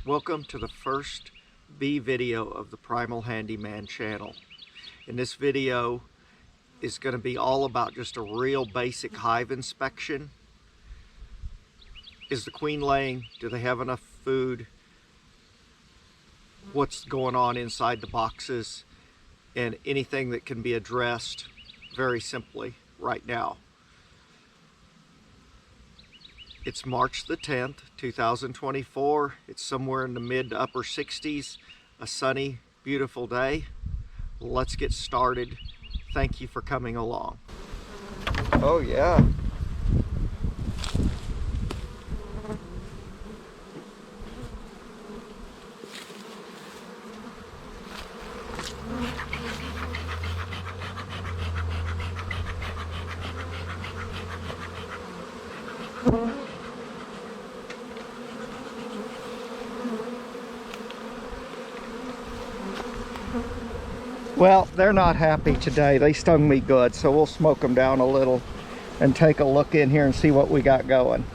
Welcome to the first bee video of the Primal Handyman channel. And this video is going to be all about just a real basic hive inspection. Is the queen laying? Do they have enough food? What's going on inside the boxes? And anything that can be addressed very simply right now. It's March the 10th, 2024. It's somewhere in the mid to upper 60s, a sunny, beautiful day. Let's get started. Thank you for coming along. Oh yeah. Well, they're not happy today. They stung me good, so we'll smoke them down a little and take a look in here and see what we got going.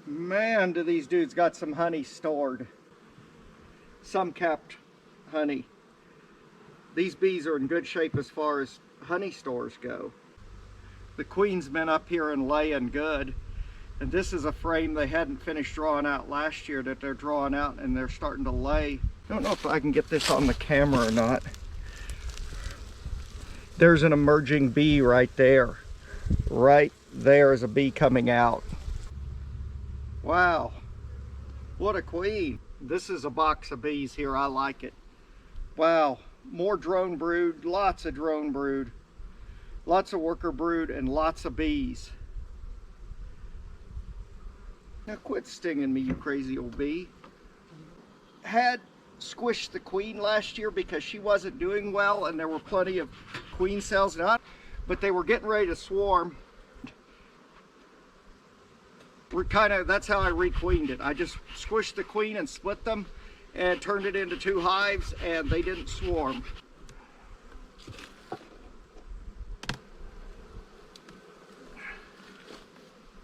Man, do these dudes got some honey stored. Some kept honey. These bees are in good shape as far as honey stores go. The queen's been up here and laying good. And this is a frame they hadn't finished drawing out last year that they're drawing out, and they're starting to lay. I don't know if I can get this on the camera or not. There's an emerging bee right there. Right there is a bee coming out. Wow, what a queen. This is a box of bees here. I like it. Wow. More drone brood, lots of drone brood, lots of worker brood, and lots of bees. Now quit stinging me, you crazy old bee. Had squished the queen last year because she wasn't doing well, and there were plenty of queen cells not, but they were getting ready to swarm. That's how I requeened it. I just squished the queen and split them and turned it into 2 hives, and they didn't swarm.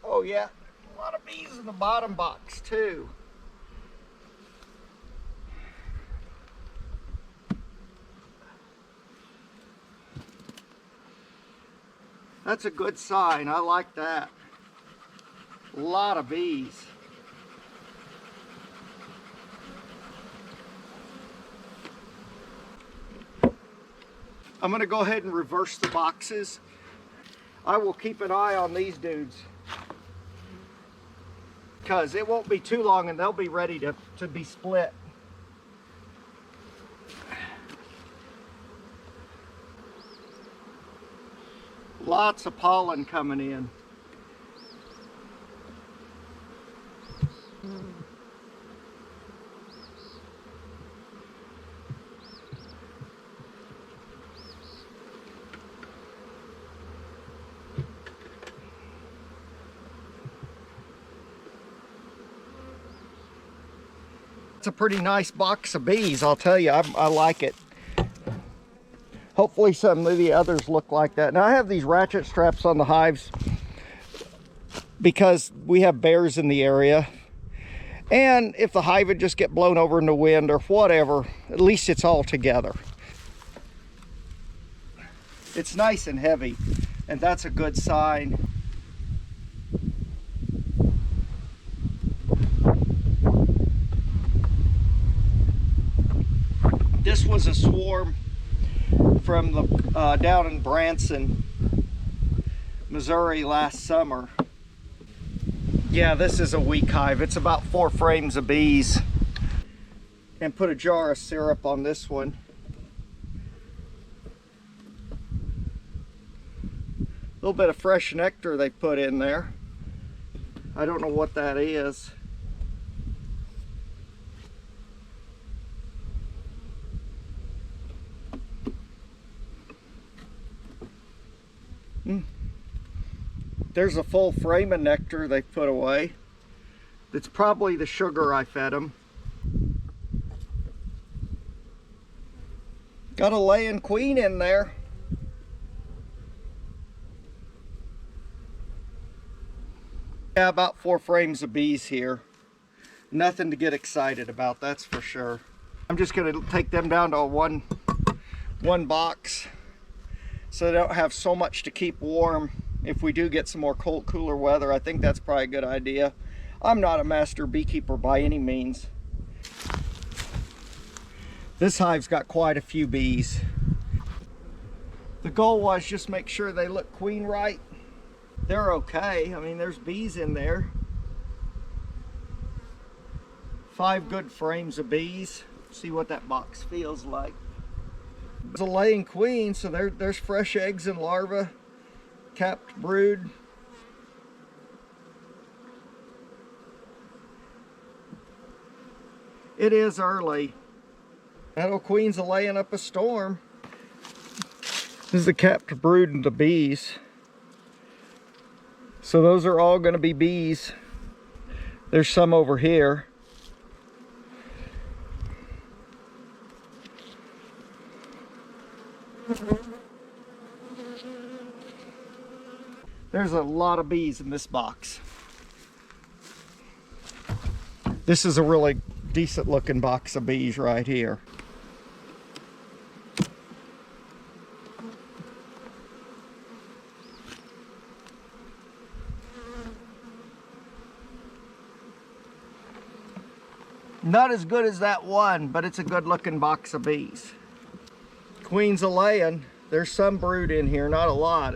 Oh yeah, a lot of bees in the bottom box too. That's a good sign. I like that. A lot of bees. I'm going to go ahead and reverse the boxes. I will keep an eye on these dudes, because it won't be too long and they'll be ready to be split. Lots of pollen coming in. It's a pretty nice box of bees, I'll tell you. I like it. Hopefully some of the others look like that. Now I have these ratchet straps on the hives because we have bears in the area. And if the hive would just get blown over in the wind or whatever, at least it's all together. It's nice and heavy, and that's a good sign. This was a swarm from the down in Branson, Missouri last summer. Yeah, this is a weak hive. It's about 4 frames of bees. And put a jar of syrup on this one. A little bit of fresh nectar they put in there. I don't know what that is. There's a full frame of nectar they put away. It's probably the sugar I fed them. Got a laying queen in there. Yeah, about 4 frames of bees here. Nothing to get excited about, that's for sure. I'm just gonna take them down to a one box so they don't have so much to keep warm. If we do get some more cooler weather, I think that's probably a good idea. I'm not a master beekeeper by any means. This hive's got quite a few bees. The goal was just make sure they look queen right. They're okay. I mean, there's bees in there. 5 good frames of bees. See what that box feels like. It's a laying queen, so there's fresh eggs and larvae, capped brood. It is early. That old queen's laying up a storm. This is the capped brood and the bees. So those are all going to be bees. There's some over here. There's a lot of bees in this box. This is a really decent looking box of bees right here. Not as good as that one, but it's a good looking box of bees. Queen's a laying. There's some brood in here, not a lot.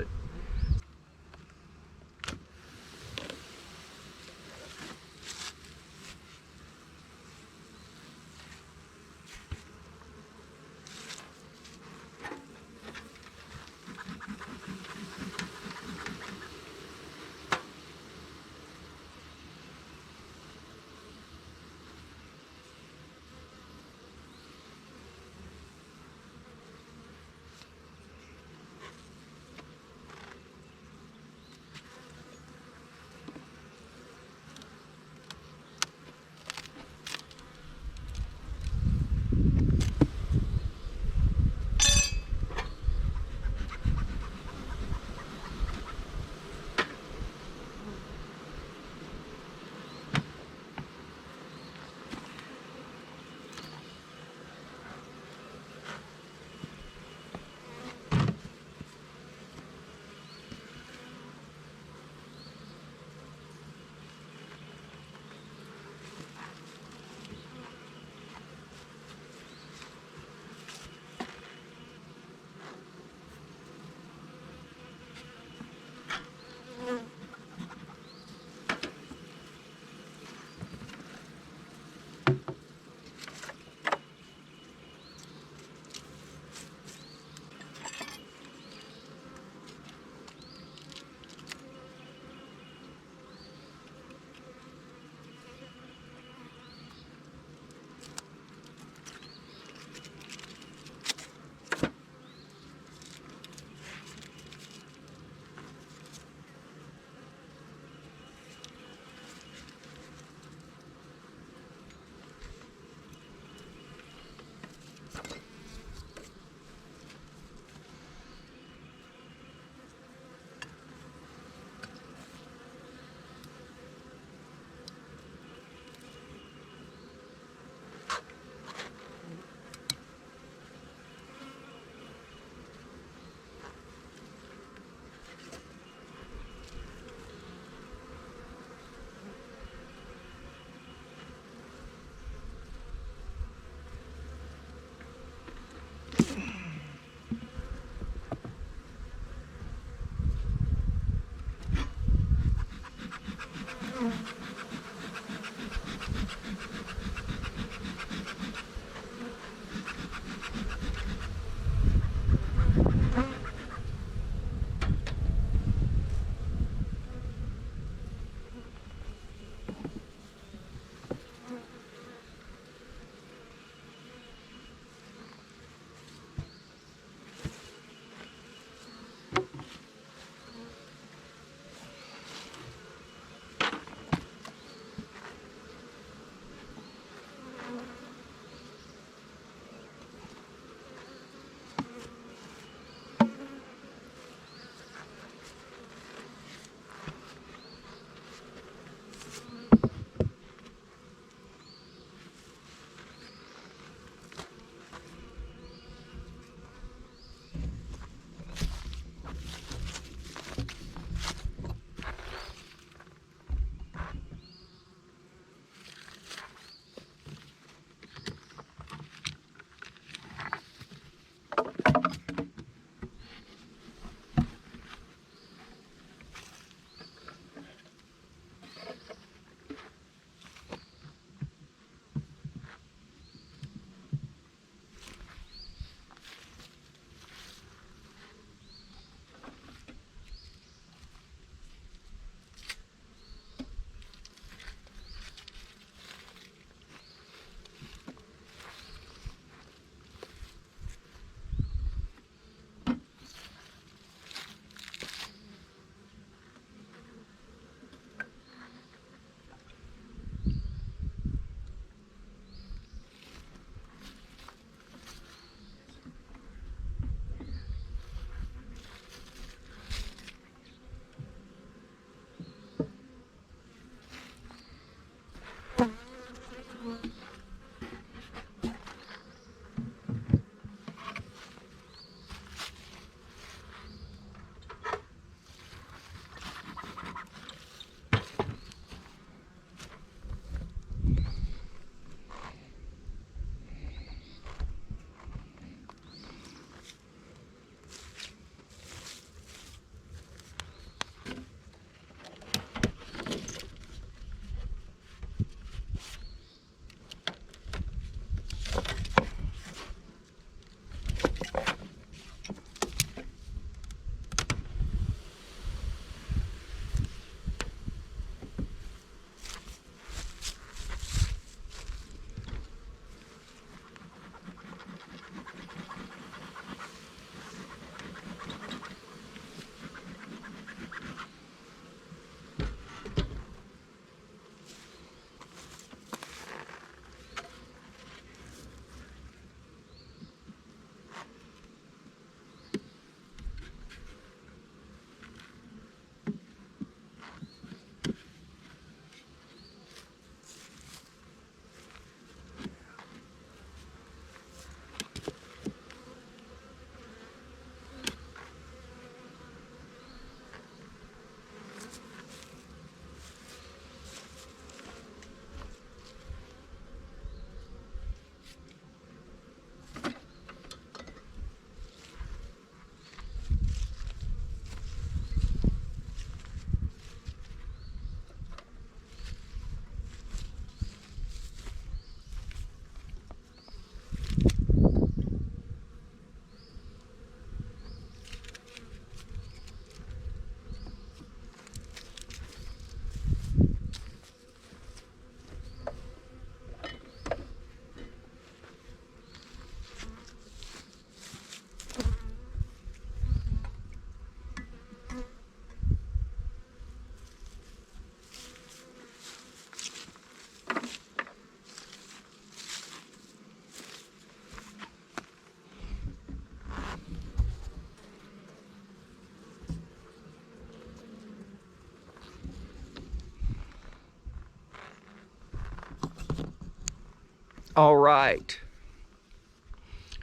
All right.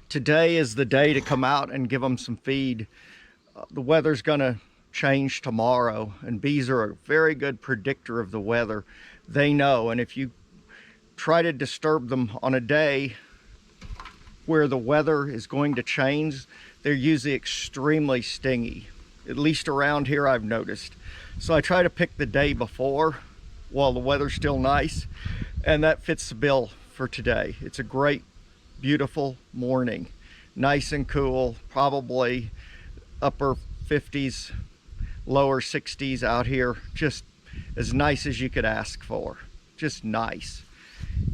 Today is the day to come out and give them some feed. The weather's gonna change tomorrow, and bees are a very good predictor of the weather. They know, and if you try to disturb them on a day where the weather is going to change, they're usually extremely stingy. At least around here I've noticed. So I try to pick the day before while the weather's still nice, and that fits the bill for today. It's a great, beautiful morning. Nice and cool, probably upper 50s, lower 60s out here. Just as nice as you could ask for. Just nice.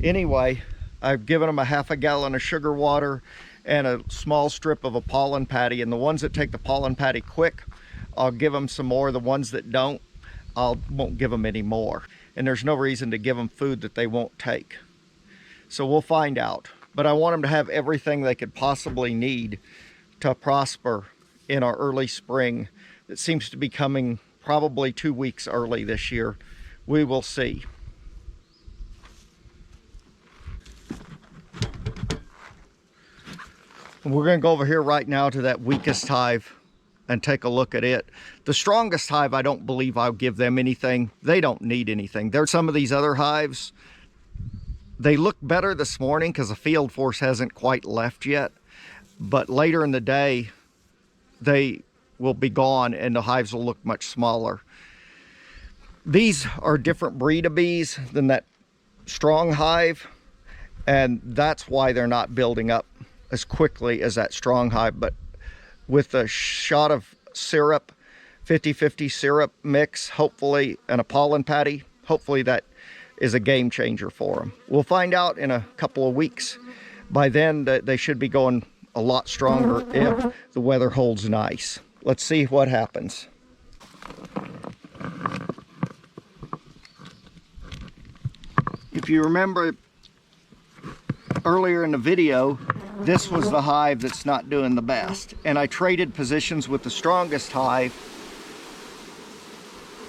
Anyway, I've given them a half a gallon of sugar water and a small strip of a pollen patty, and the ones that take the pollen patty quick, I'll give them some more. The ones that don't, I won't give them any more. And there's no reason to give them food that they won't take. So we'll find out. But I want them to have everything they could possibly need to prosper in our early spring. It seems to be coming probably 2 weeks early this year. We will see. We're going to go over here right now to that weakest hive and take a look at it. The strongest hive, I don't believe I'll give them anything. They don't need anything. There's some of these other hives. They look better this morning because the field force hasn't quite left yet. But later in the day, they will be gone and the hives will look much smaller. These are a different breed of bees than that strong hive, and that's why they're not building up as quickly as that strong hive. But with a shot of syrup, 50-50 syrup mix, hopefully, and a pollen patty, hopefully that is a game changer for them. We'll find out in a couple of weeks. By then, they should be going a lot stronger if the weather holds nice. Let's see what happens. If you remember earlier in the video, this was the hive that's not doing the best. And I traded positions with the strongest hive,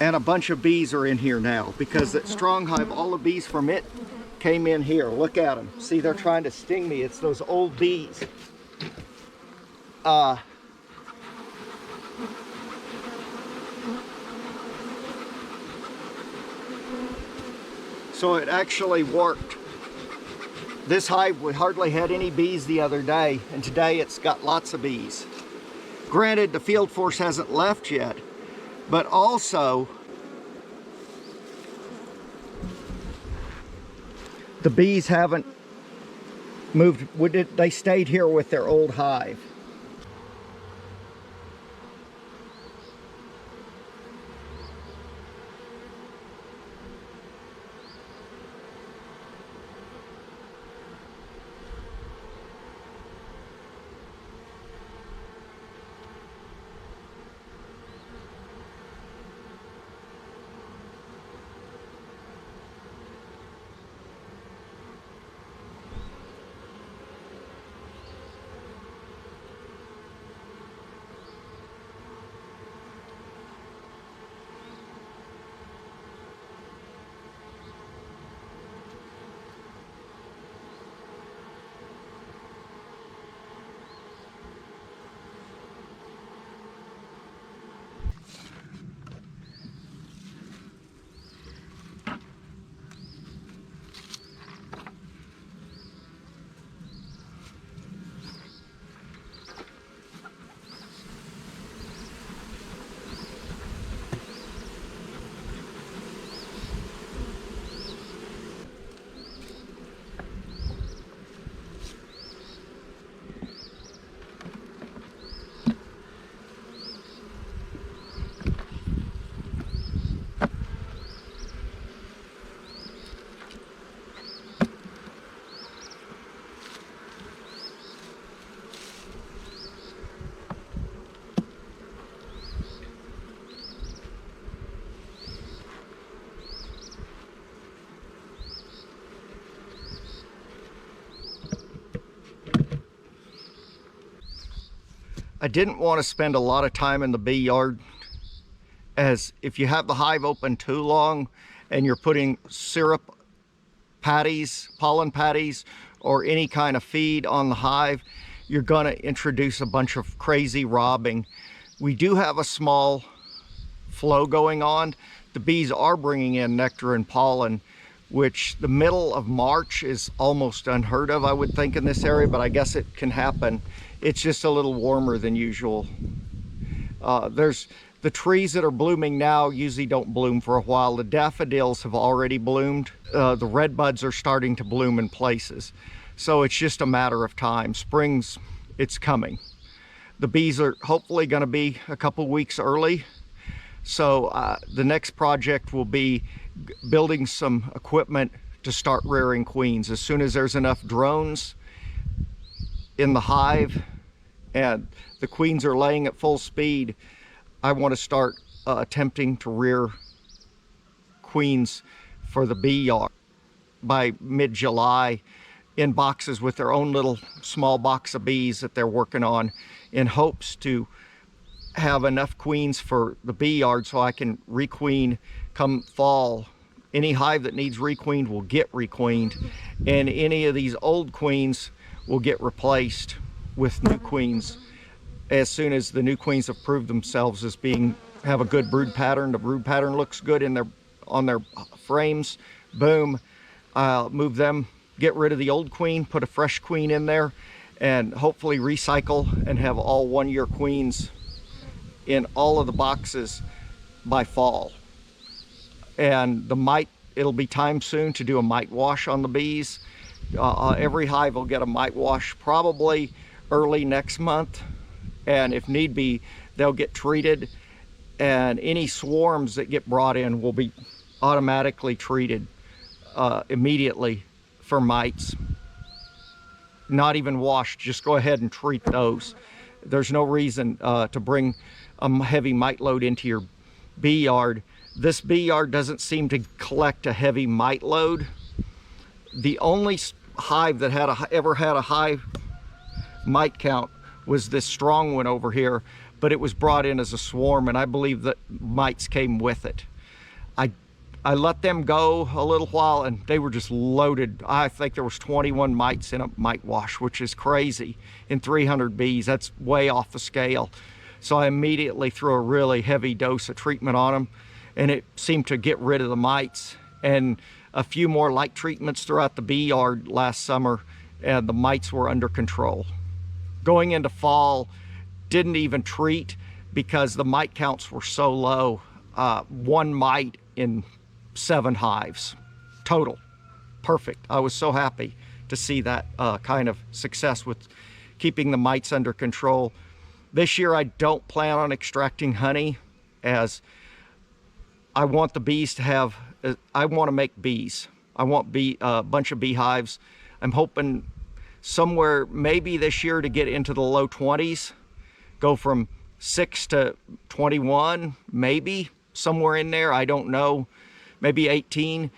and a bunch of bees are in here now because that strong hive, all the bees from it came in here. Look at them. See, they're trying to sting me. It's those old bees. So it actually worked. This hive hardly had any bees the other day, and today it's got lots of bees. Granted, the field force hasn't left yet, but also the bees haven't moved. They stayed here with their old hive. I didn't want to spend a lot of time in the bee yard, as if you have the hive open too long and you're putting syrup patties, pollen patties, or any kind of feed on the hive, you're going to introduce a bunch of crazy robbing. We do have a small flow going on. The bees are bringing in nectar and pollen, which the middle of March is almost unheard of, I would think, in this area, but I guess it can happen. It's just a little warmer than usual. There's the trees that are blooming now usually don't bloom for a while. The daffodils have already bloomed. The red buds are starting to bloom in places. So it's just a matter of time. Spring's, it's coming. The bees are hopefully going to be a couple weeks early. So the next project will be building some equipment to start rearing queens. As soon as there's enough drones in the hive and the queens are laying at full speed, I want to start attempting to rear queens for the bee yard by mid-July in boxes with their own little small box of bees that they're working on, in hopes to have enough queens for the bee yard so I can requeen come fall. Any hive that needs requeened will get requeened, and any of these old queens will get replaced with new queens as soon as the new queens have proved themselves as have a good brood pattern. The brood pattern looks good on their frames. Boom, I'll move them, get rid of the old queen, put a fresh queen in there, and hopefully recycle and have all 1-year queens in all of the boxes by fall. And the mite, it'll be time soon to do a mite wash on the bees. Every hive will get a mite wash probably early next month, and if need be, they'll get treated, and any swarms that get brought in will be automatically treated immediately for mites. Not even washed, just go ahead and treat those. There's no reason to bring a heavy mite load into your bee yard. This bee yard doesn't seem to collect a heavy mite load. The only hive that ever had a high mite count was this strong one over here, but it was brought in as a swarm, and I believe that mites came with it. I let them go a little while and they were just loaded. I think there was 21 mites in a mite wash, which is crazy. In 300 bees, that's way off the scale. So I immediately threw a really heavy dose of treatment on them, and it seemed to get rid of the mites. And a few more light treatments throughout the bee yard last summer, and the mites were under control. Going into fall, didn't even treat because the mite counts were so low. 1 mite in 7 hives total. Perfect. I was so happy to see that kind of success with keeping the mites under control. This year I don't plan on extracting honey, as I want the bees to have, I want to make bees. I want a bunch of beehives. I'm hoping somewhere maybe this year to get into the low 20s, go from 6 to 21, maybe somewhere in there, I don't know, maybe 18.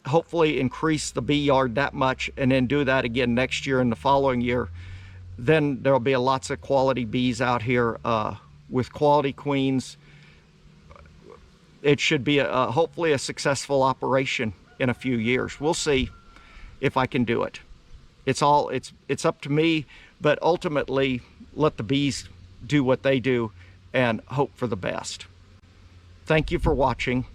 Hopefully increase the bee yard that much, and then do that again next year and the following year. Then there'll be lots of quality bees out here with quality queens. It should be hopefully a successful operation in a few years. We'll see if I can do it. It's up to me, but ultimately let the bees do what they do and hope for the best. Thank you for watching.